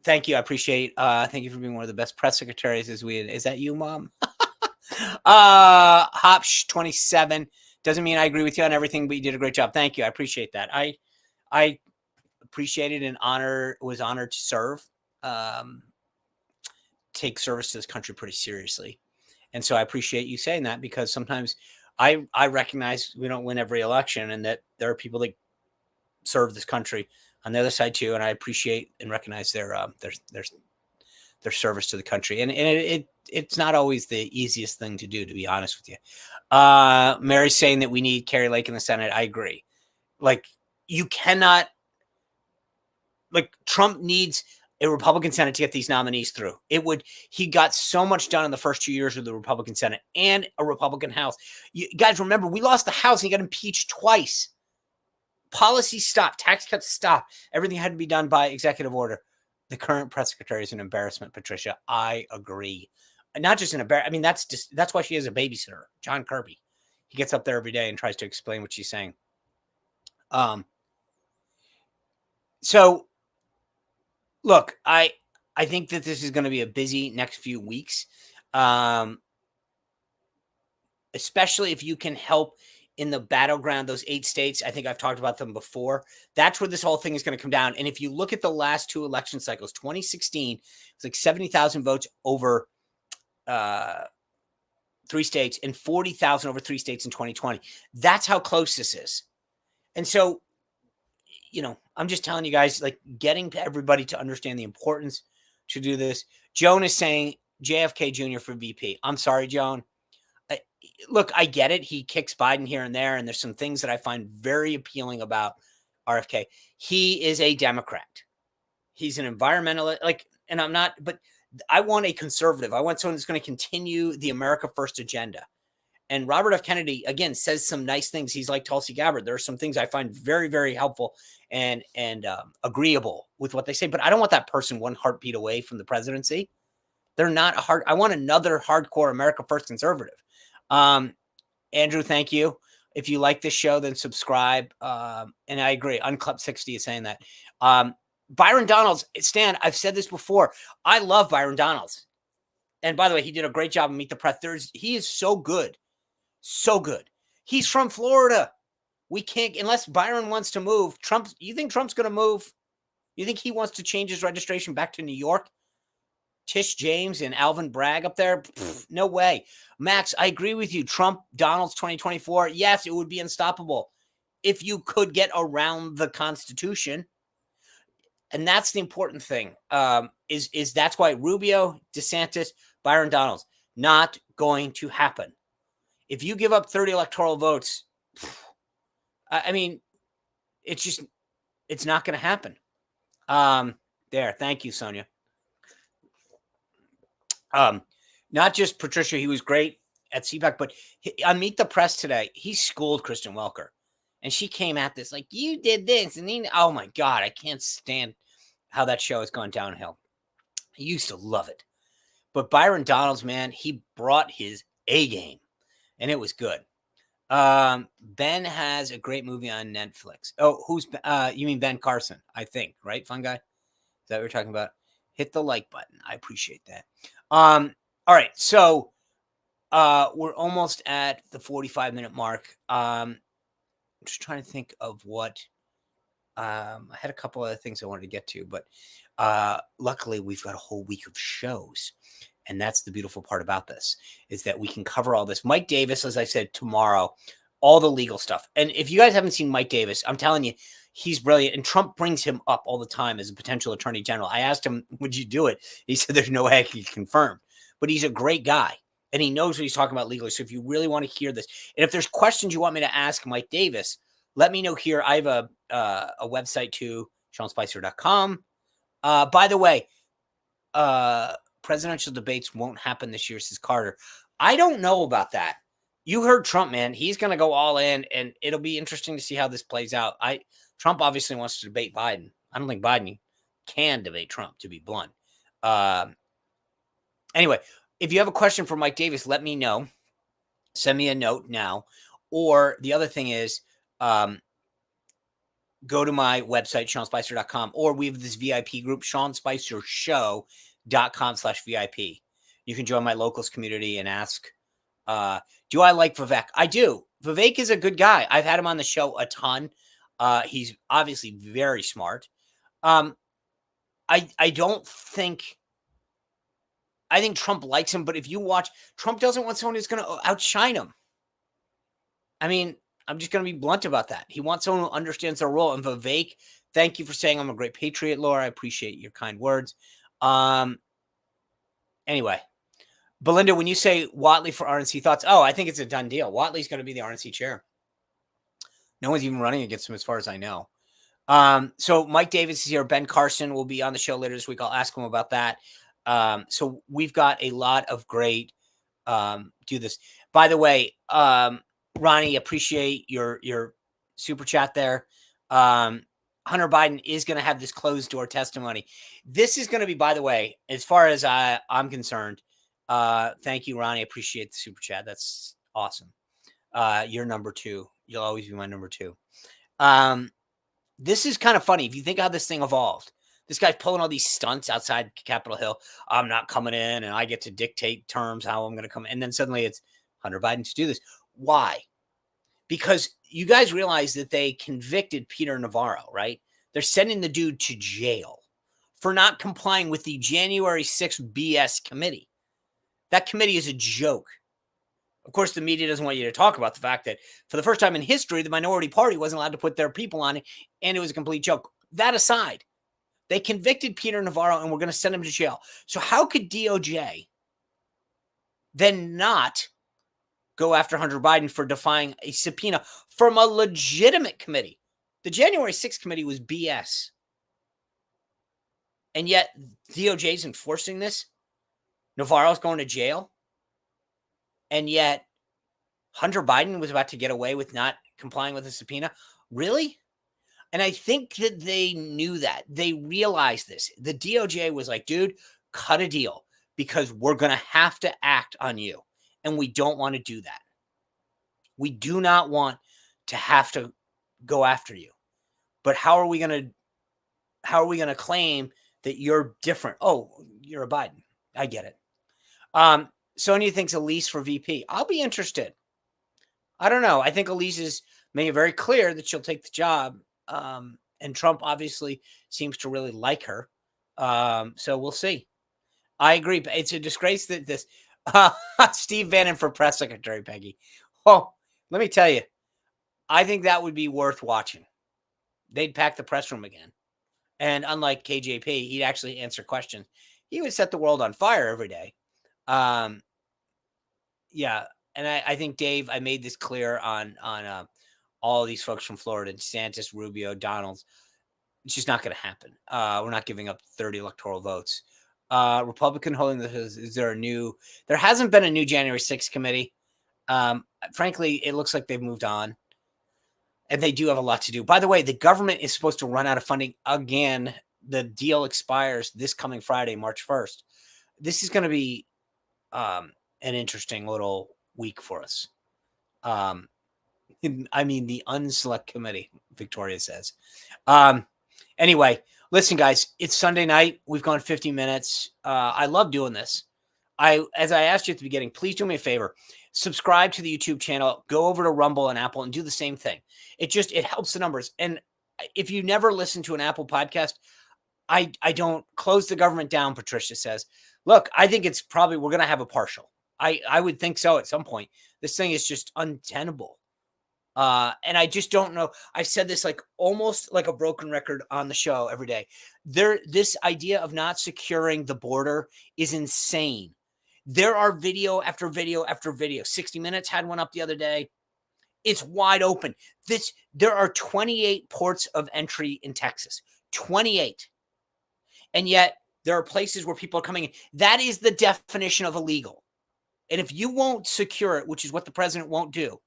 thank you. I appreciate. Thank you for being one of the best press secretaries. Is that you, Mom? Hopsh 27 doesn't mean I agree with you on everything, but you did a great job. Thank you. I appreciate that. I appreciate it and was honored to serve. Take service to this country pretty seriously, and so I appreciate you saying that, because sometimes I recognize we don't win every election, and that there are people that serve this country on the other side too, and I appreciate and recognize their service to the country. And it's not always the easiest thing to do, to be honest with you. Mary's saying that we need Carrie Lake in the Senate. I agree. Like, you cannot, like, Trump needs a Republican Senate to get these nominees through. He got so much done in the first 2 years with the Republican Senate and a Republican House. You guys remember, we lost the House and he got impeached twice. Policy stopped, tax cuts stopped. Everything had to be done by executive order. The current press secretary is an embarrassment, Patricia. I agree. Not just an embarrassment. I mean, that's why she has a babysitter, John Kirby. He gets up there every day and tries to explain what she's saying. So, look, I think that this is going to be a busy next few weeks, especially if you can help in the battleground, those 8 states. I think I've talked about them before. That's where this whole thing is going to come down. And if you look at the last 2 election cycles, 2016, it's like 70,000 votes over 3 states and 40,000 over 3 states in 2020. That's how close this is. And so, I'm just telling you guys, like, getting everybody to understand the importance to do this. Joan is saying JFK Jr. for VP. I'm sorry, Joan. Look, I get it. He kicks Biden here and there, and there's some things that I find very appealing about RFK. He is a Democrat. He's an environmentalist, and I'm not, but I want a conservative. I want someone that's going to continue the America First agenda. And Robert F. Kennedy, again, says some nice things. He's like Tulsi Gabbard. There are some things I find very, very helpful and agreeable with what they say. But I don't want that person one heartbeat away from the presidency. They're not I want another hardcore America First conservative. Andrew, thank you. If you like this show, then subscribe. And I agree. Unclub 60 is saying that. Byron Donalds, Stan, I've said this before. I love Byron Donalds. And by the way, he did a great job in Meet the Press. He is so good. So good. He's from Florida. We can't, unless Byron wants to move. You think Trump's going to move? You think he wants to change his registration back to New York? Tish James and Alvin Bragg up there? Pfft, no way. Max, I agree with you. Trump, Donalds 2024. Yes, it would be unstoppable if you could get around the Constitution. And that's the important thing. Is that's why Rubio, DeSantis, Byron Donalds, not going to happen. If you give up 30 electoral votes, I mean, it's not going to happen. There. Thank you, Sonia. Not just Patricia, he was great at CPAC, but on Meet the Press today, he schooled Kristen Welker. And she came at this like, you did this. And oh my God, I can't stand how that show has gone downhill. I used to love it. But Byron Donalds, man, he brought his A game, and it was good. Ben has a great movie on Netflix. Oh, who's you mean Ben Carson, I think, right? Fun guy? Is that what we're talking about? Hit the like button. I appreciate that. All right, so we're almost at the 45-minute mark. I'm just trying to think of what I had a couple other things I wanted to get to, but luckily we've got a whole week of shows. And that's the beautiful part about this, is that we can cover all this. Mike Davis, as I said, tomorrow, all the legal stuff. And if you guys haven't seen Mike Davis, I'm telling you, he's brilliant. And Trump brings him up all the time as a potential attorney general. I asked him, would you do it? He said, there's no way I can confirm. But he's a great guy, and he knows what he's talking about legally. So if you really want to hear this, and if there's questions you want me to ask Mike Davis, let me know here. I have a website too, SeanSpicer.com. By the way, presidential debates won't happen this year, says Carter. I don't know about that. You heard Trump, man. He's going to go all in, and it'll be interesting to see how this plays out. Trump obviously wants to debate Biden. I don't think Biden can debate Trump, to be blunt. Anyway, if you have a question for Mike Davis, let me know. Send me a note now. Or the other thing is, go to my website, SeanSpicer.com, or we have this VIP group, SeanSpicerShow.com/VIP. You can join my locals community and ask, do I like Vivek? I do. Vivek is a good guy. I've had him on the show a ton. He's obviously very smart. I think Trump likes him, but if you watch, Trump doesn't want someone who's going to outshine him. I mean, I'm just going to be blunt about that. He wants someone who understands their role. And Vivek, thank you for saying I'm a great patriot, Laura. I appreciate your kind words. Anyway, Belinda, when you say Whatley for RNC, thoughts? Oh, I think it's a done deal. Whatley's going to be the RNC chair. No one's even running against him as far as I know. So Mike Davis is here. Ben Carson will be on the show later this week. I'll ask him about that. So we've got a lot of great do this. By the way, Ronnie, appreciate your super chat there. Hunter Biden is going to have this closed door testimony. This is going to be, by the way, as far as I'm concerned, thank you, Ronnie. Appreciate the super chat. That's awesome. You're number 2. You'll always be my number 2. This is kind of funny. If you think how this thing evolved, this guy's pulling all these stunts outside Capitol Hill. I'm not coming in, and I get to dictate terms, how I'm going to come in. And then suddenly it's Hunter Biden to do this. Why? Because you guys realize that they convicted Peter Navarro, right? They're sending the dude to jail for not complying with the January 6th BS committee. That committee is a joke. Of course, the media doesn't want you to talk about the fact that for the first time in history, the minority party wasn't allowed to put their people on it, and it was a complete joke. That aside, they convicted Peter Navarro, and we're going to send him to jail. So how could DOJ then not go after Hunter Biden for defying a subpoena from a legitimate committee? The January 6th committee was BS. And yet DOJ is enforcing this. Navarro's going to jail. And yet Hunter Biden was about to get away with not complying with a subpoena. Really? And I think that they knew that. They realized this. The DOJ was like, dude, cut a deal because we're going to have to act on you. And we don't want to do that. We do not want to have to go after you. But how are we going to claim that you're different? Oh, you're a Biden. I get it. Sonia thinks Elise for VP. I'll be interested. I don't know. I think Elise is making it very clear that she'll take the job. And Trump obviously seems to really like her. So we'll see. I agree. It's a disgrace that this Steve Bannon for press secretary, Peggy. Oh, let me tell you, I think that would be worth watching. They'd pack the press room again. And unlike KJP, he'd actually answer questions. He would set the world on fire every day. Yeah. And I think, Dave, I made this clear on all of these folks from Florida, DeSantis, Rubio, Donalds. It's just not going to happen. We're not giving up 30 electoral votes. Republican holding this. There hasn't been a new January 6th committee. Frankly, it looks like they've moved on. And they do have a lot to do. By the way, the government is supposed to run out of funding again the deal expires this coming Friday, March 1st. This is going to be an interesting little week for us. I mean, the unselect committee, Victoria says. Anyway, listen, guys, it's Sunday night. We've gone 50 minutes. I love doing this. As I asked you at the beginning, please do me a favor. Subscribe to the YouTube channel. Go over to Rumble and Apple and do the same thing. It helps the numbers. And if you never listen to an Apple podcast, I don't close the government down, Patricia says. Look, I think it's probably we're going to have a partial. I would think so at some point. This thing is just untenable. And I just don't know. I've said this like almost like a broken record on the show every day. This idea of not securing the border is insane. There are video after video after video. 60 Minutes had one up the other day. It's wide open. There are 28 ports of entry in Texas. 28. And yet there are places where people are coming in. That is the definition of illegal. And if you won't secure it, which is what the president won't do,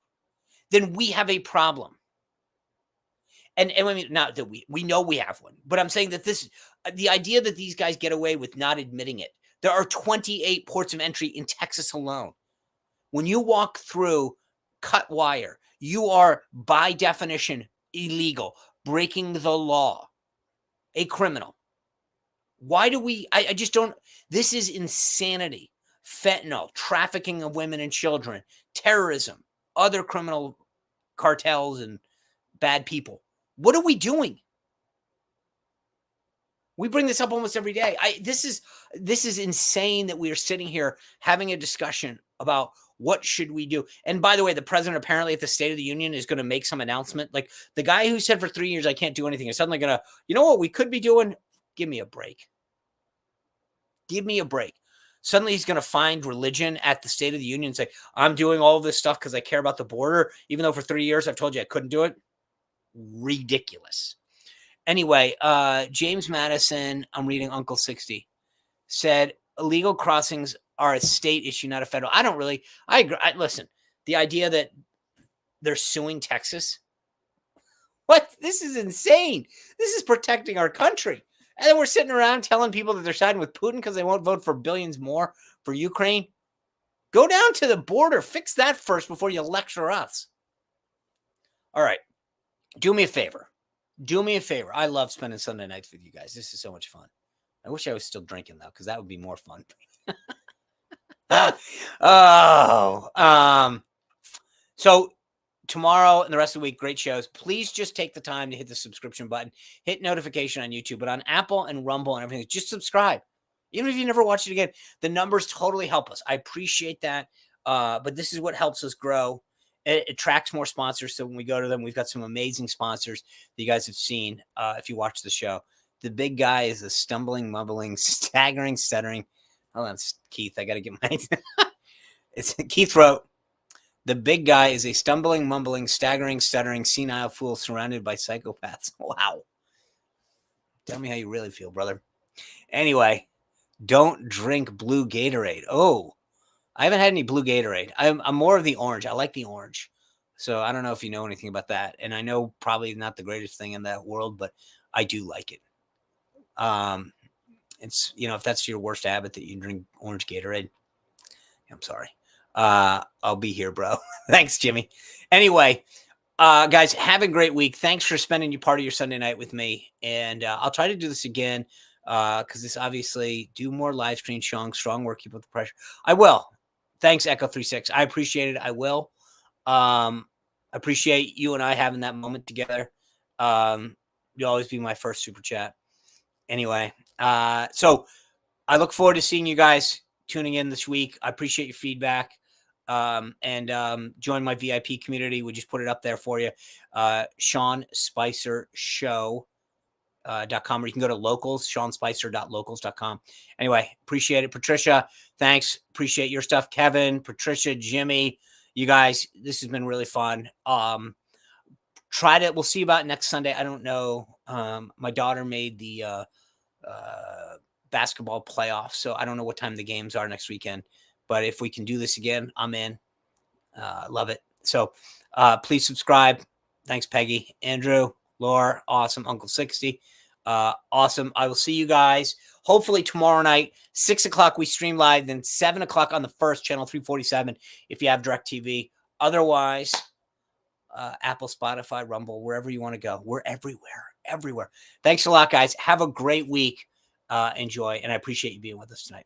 then we have a problem. And I mean, not that we know we have one, but I'm saying that the idea that these guys get away with not admitting it. There are 28 ports of entry in Texas alone. When you walk through cut wire, you are by definition illegal, breaking the law, a criminal. Why do I just don't, this is insanity. Fentanyl, trafficking of women and children, terrorism, other criminal cartels and bad people. What are we doing? We bring this up almost every day. This is insane that we are sitting here having a discussion about what should we do. And by the way, the president apparently at the State of the Union is going to make some announcement. Like the guy who said for 3 years, I can't do anything is suddenly going to, you know what we could be doing? Give me a break. Give me a break. Suddenly he's going to find religion at the State of the Union and say, I'm doing all this stuff because I care about the border, even though for 3 years I've told you I couldn't do it. Ridiculous. Anyway, James Madison, I'm reading Uncle 60, said illegal crossings are a state issue, not a federal. I agree. Listen, the idea that they're suing Texas, what? This is insane. This is protecting our country. And then we're sitting around telling people that they're siding with Putin because they won't vote for billions more for Ukraine. Go down to the border. Fix that first before you lecture us. All right. Do me a favor. Do me a favor. I love spending Sunday nights with you guys. This is so much fun. I wish I was still drinking, though, because that would be more fun. So tomorrow and the rest of the week, great shows. Please just take the time to hit the subscription button, hit notification on YouTube, but on Apple and Rumble and everything, just subscribe. Even if you never watch it again, the numbers totally help us. I appreciate that. But this is what helps us grow. It attracts more sponsors. So when we go to them, we've got some amazing sponsors that you guys have seen if you watch the show. The big guy is a stumbling, mumbling, staggering, stuttering. Hold on, Keith. I got to get my... It's Keith wrote, the big guy is a stumbling, mumbling, staggering, stuttering, senile fool surrounded by psychopaths. Wow. Tell me how you really feel, brother. Anyway, don't drink blue Gatorade. Oh, I haven't had any blue Gatorade. I'm more of the orange. I like the orange. So I don't know if you know anything about that. And I know probably not the greatest thing in that world, but I do like it. It's, if that's your worst habit that you drink orange Gatorade, I'm sorry. I'll be here, bro. Thanks, Jimmy. Anyway, guys, have a great week. Thanks for spending your part of your Sunday night with me. And I'll try to do this again because this obviously do more live stream, showing strong work, keep up the pressure. I will. Thanks, Echo36. I appreciate it. I will. Appreciate you and I having that moment together. You'll always be my first super chat. Anyway, so I look forward to seeing you guys tuning in this week. I appreciate your feedback. And join my VIP community. We just put it up there for you. SeanSpicerShow.com, or you can go to locals, SeanSpicer.locals.com. Anyway, appreciate it. Patricia, thanks. Appreciate your stuff. Kevin, Patricia, Jimmy, you guys, this has been really fun. We'll see about next Sunday. I don't know. My daughter made the basketball playoff, so I don't know what time the games are next weekend. But if we can do this again, I'm in. Love it. So please subscribe. Thanks, Peggy. Andrew, Laura, awesome. Uncle 60. Awesome. I will see you guys hopefully tomorrow night, 6 o'clock. We stream live, then 7 o'clock on the first channel, 347, if you have DirecTV. Otherwise, Apple, Spotify, Rumble, wherever you want to go. We're everywhere. Thanks a lot, guys. Have a great week. Enjoy. And I appreciate you being with us tonight.